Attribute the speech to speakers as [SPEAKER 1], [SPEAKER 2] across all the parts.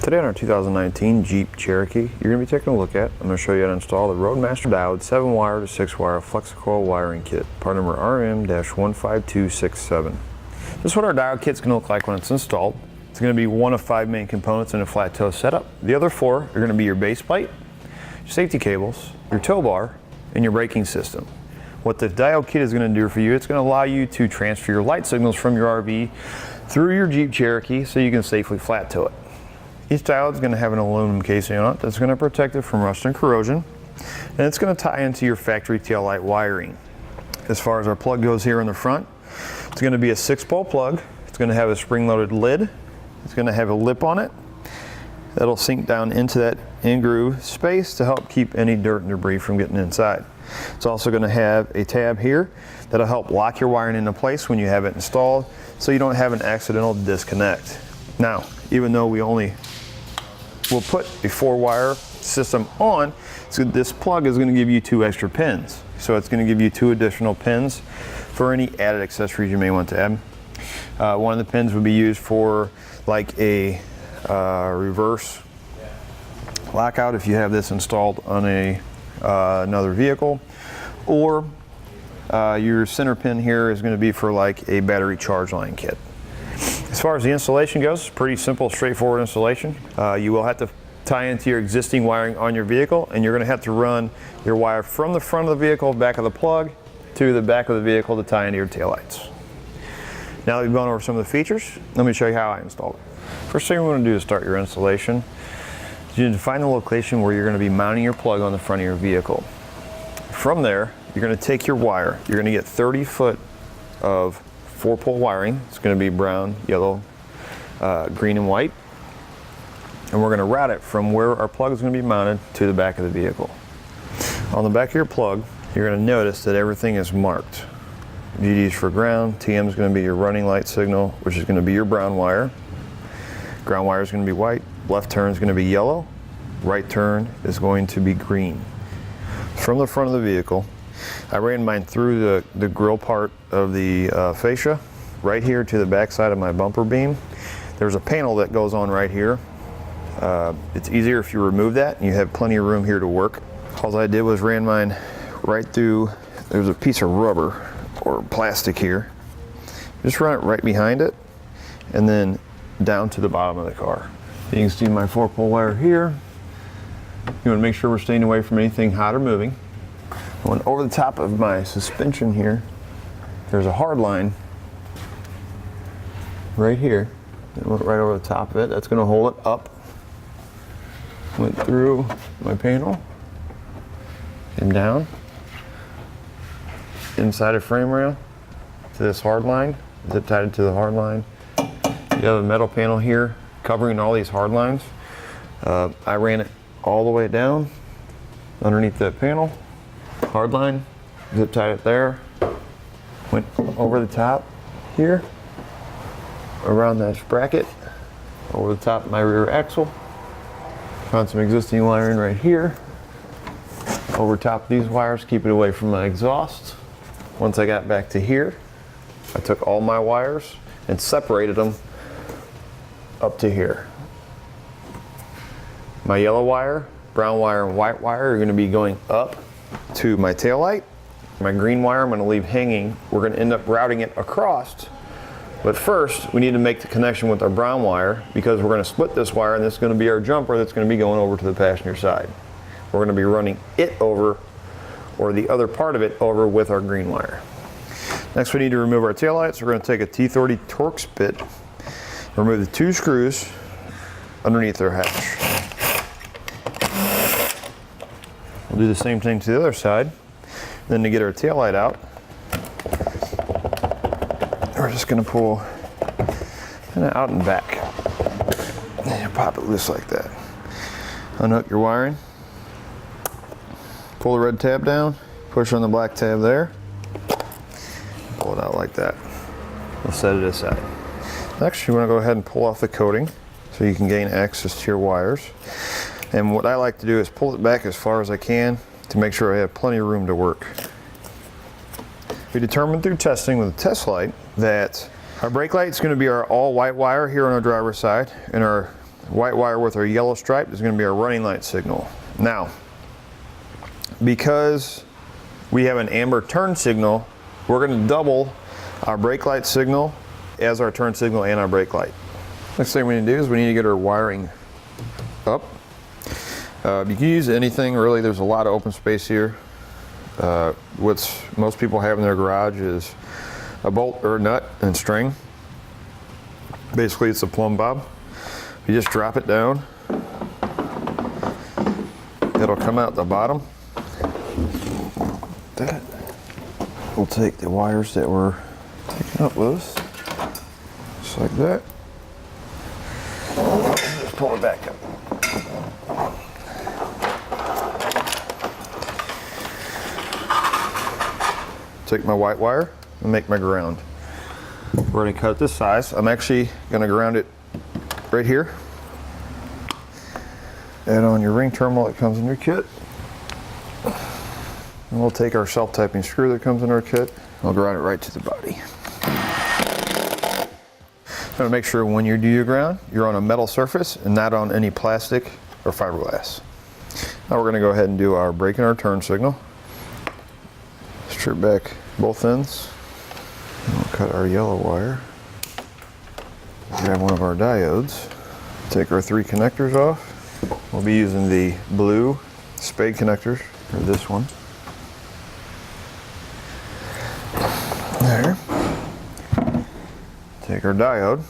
[SPEAKER 1] Today on our 2019 Jeep Cherokee, you're going to be taking a look at, I'm going to show you how to install the Roadmaster Diode 7-wire to 6-wire Flexo-Coil wiring kit, part number RM-15267. This is what our diode kit's going to look like when it's installed. It's going to be one of 5 main components in a flat toe setup. The other 4 are going to be your base plate, your safety cables, your tow bar, and your braking system. What the diode kit is going to do for you, it's going to allow you to transfer your light signals from your RV through your Jeep Cherokee so you can safely flat tow it. Each diode is going to have an aluminum casing on it that's going to protect it from rust and corrosion, and it's going to tie into your factory taillight wiring. As far as our plug goes here in the front, it's going to be a 6-pole plug. It's going to have a spring-loaded lid. It's going to have a lip on it that'll sink down into that in-groove space to help keep any dirt and debris from getting inside. It's also going to have a tab here that'll help lock your wiring into place when you have it installed so you don't have an accidental disconnect. Now, even though we only will put a 4-wire system on, so this plug is going to give you 2 extra pins. So it's going to give you 2 additional pins for any added accessories you may want to add. One of the pins would be used for like a reverse lockout if you have this installed on another vehicle, or your center pin here is going to be for like a battery charge line kit. As far as the installation goes, it's pretty simple, straightforward installation. You will have to tie into your existing wiring on your vehicle, and you're going to have to run your wire from the front of the vehicle, back of the plug, to the back of the vehicle to tie into your taillights. Now that we've gone over some of the features, let me show you how I installed it. First thing we're going to do to start your installation is you need to find the location where you're going to be mounting your plug on the front of your vehicle. From there, you're going to take your wire. You're going to get 30 foot of 4-pole wiring. It's going to be brown, yellow, green, and white. And we're going to route it from where our plug is going to be mounted to the back of the vehicle. On the back of your plug, you're going to notice that everything is marked. GD is for ground, TM is going to be your running light signal, which is going to be your brown wire. Ground wire is going to be white, left turn is going to be yellow, right turn is going to be green. From the front of the vehicle, I ran mine through the grill part of the fascia, right here to the back side of my bumper beam. There's a panel that goes on right here. It's easier if you remove that, and you have plenty of room here to work. All I did was ran mine right through, there's a piece of rubber or plastic here. Just run it right behind it, and then down to the bottom of the car. You can see my 4-pole wire here. You want to make sure we're staying away from anything hot or moving. Going over the top of my suspension here, there's a hard line right here. It went right over the top of it. That's going to hold it up. Went through my panel and down inside a frame rail to this hard line. Zip tied it to the hard line. You have a metal panel here covering all these hard lines. I ran it all the way down underneath that panel. Hard line, zip tied it there, went over the top here, around that bracket, over the top of my rear axle, found some existing wiring right here, over top of these wires, keep it away from my exhaust. Once I got back to here, I took all my wires and separated them up to here. My yellow wire, brown wire, and white wire are going to be going up to my taillight. My green wire I'm going to leave hanging. We're going to end up routing it across, but first we need to make the connection with our brown wire, because we're going to split this wire, and this is going to be our jumper that's going to be going over to the passenger side. We're going to be running it over, or the other part of it over, with our green wire. Next, we need to remove our taillights. We're going to take a T30 Torx bit, remove the 2 screws underneath their hatch. We'll do the same thing to the other side. Then to get our taillight out, we're just going to pull kind of out and back. And pop it loose like that. Unhook your wiring. Pull the red tab down. Push on the black tab there. Pull it out like that. We'll set it aside. Next, you want to go ahead and pull off the coating so you can gain access to your wires. And what I like to do is pull it back as far as I can to make sure I have plenty of room to work. We determined through testing with a test light that our brake light is going to be our all white wire here on our driver's side, and our White wire with our yellow stripe is going to be our running light signal. Now, because we have an amber turn signal, we're going to double our brake light signal as our turn signal and our brake light. Next thing we need to do is we need to get our wiring up. You can use anything really. There's a lot of open space here. What most people have in their garage is a bolt or a nut and string. Basically it's a plumb bob. You just drop it down. It'll come out the bottom. That. We'll take the wires that we're taking up with us, just like that. Just pull it back up. Take my white wire and make my ground. We're going to cut it this size. I'm actually going to ground it right here. Add on your ring terminal that comes in your kit. And we'll take our self-typing screw that comes in our kit. I'll ground it right to the body. I'm going to make sure when you do your ground, you're on a metal surface and not on any plastic or fiberglass. Now we're going to go ahead and do our brake and our turn signal. Strip back both ends. And we'll cut our yellow wire. Grab one of our diodes. Take our 3 connectors off. We'll be using the blue Spade connectors for this one. There. Take our diode.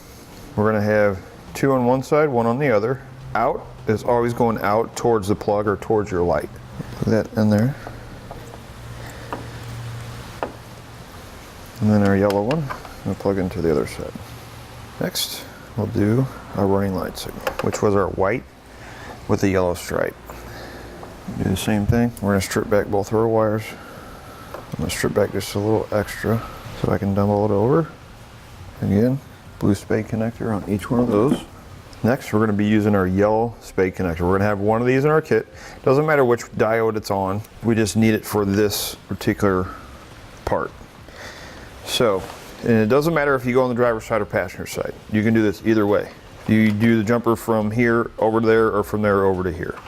[SPEAKER 1] We're going to have 2 on one side, 1 on the other. Out is always going out towards the plug or towards your light. Put that in there. And then our yellow one, we'll plug into the other side. Next, we'll do our running light signal, which was our white with the yellow stripe. Do the same thing. We're going to strip back both of our wires. I'm going to strip back just a little extra so I can double it over. Again, blue Spade connector on each one of those. Next, we're going to be using our yellow Spade connector. We're going to have one of these in our kit. Doesn't matter which diode it's on. We just need it for this particular part. So, and it doesn't matter if you go on the driver's side or passenger side. You can do this either way. You do the jumper from here over to there or from there over to here.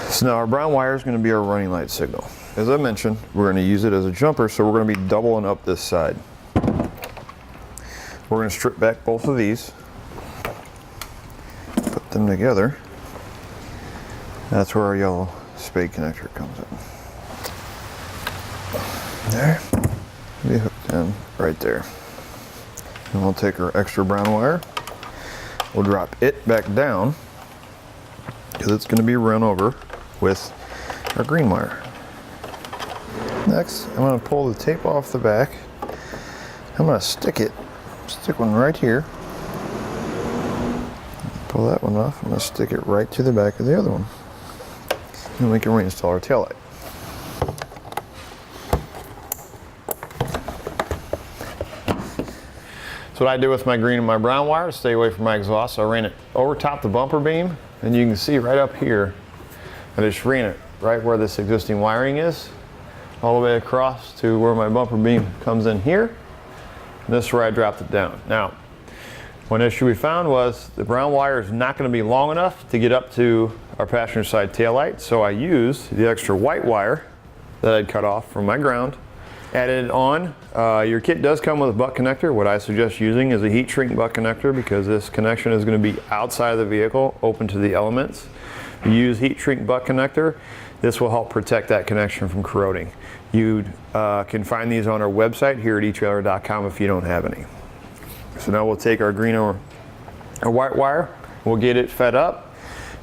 [SPEAKER 1] So now our brown wire is going to be our running light signal. As I mentioned, we're going to use it as a jumper, so we're going to be doubling up this side. We're going to strip back both of these, put them together. That's where our yellow Spade connector comes in. There. Be hooked in right there. And we'll take our extra brown wire. We'll drop it back down because it's going to be run over with our green wire. Next, I'm going to pull the tape off the back. I'm going to stick one right here. Pull that one off. I'm going to stick it right to the back of the other one. And we can reinstall our taillight. So what I did with my green and my brown wire to stay away from my exhaust, I ran it over top the bumper beam, and you can see right up here, I just ran it right where this existing wiring is, all the way across to where my bumper beam comes in here, and this is where I dropped it down. Now, one issue we found was the brown wire is not going to be long enough to get up to our passenger side taillight, so I used the extra white wire that I'd cut off from my ground. Added on. Your kit does come with a butt connector. What I suggest using is a heat shrink butt connector because this connection is going to be outside of the vehicle, open to the elements. You use heat shrink butt connector. This will help protect that connection from corroding. You can find these on our website here at etrailer.com if you don't have any. So now we'll take our green or white wire, we'll get it fed up,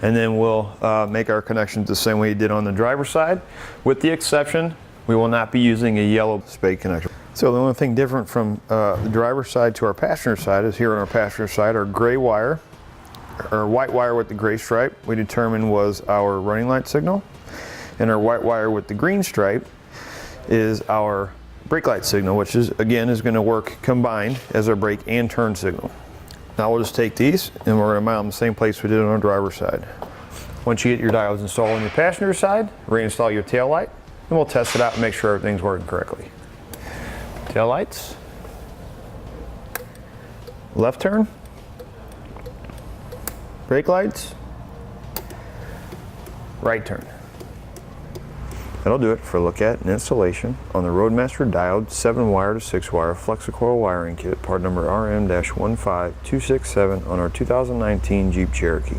[SPEAKER 1] and then we'll make our connections the same way you did on the driver's side, with the exception we will not be using a yellow Spade connector. So the only thing different from the driver's side to our passenger side is here on our passenger side, our gray wire, or white wire with the gray stripe, we determined was our running light signal. And our white wire with the green stripe is our brake light signal, which is, again, is going to work combined as our brake and turn signal. Now we'll just take these and we're going to mount them the same place we did on our driver's side. Once you get your diodes installed on your passenger side, reinstall your tail light. And we'll test it out and make sure everything's working correctly. Tail lights, left turn, brake lights, right turn. That'll do it for a look at and installation on the Roadmaster Diode 7-wire to 6-wire Flexo-Coil wiring kit, part number RM-15267 on our 2019 Jeep Cherokee.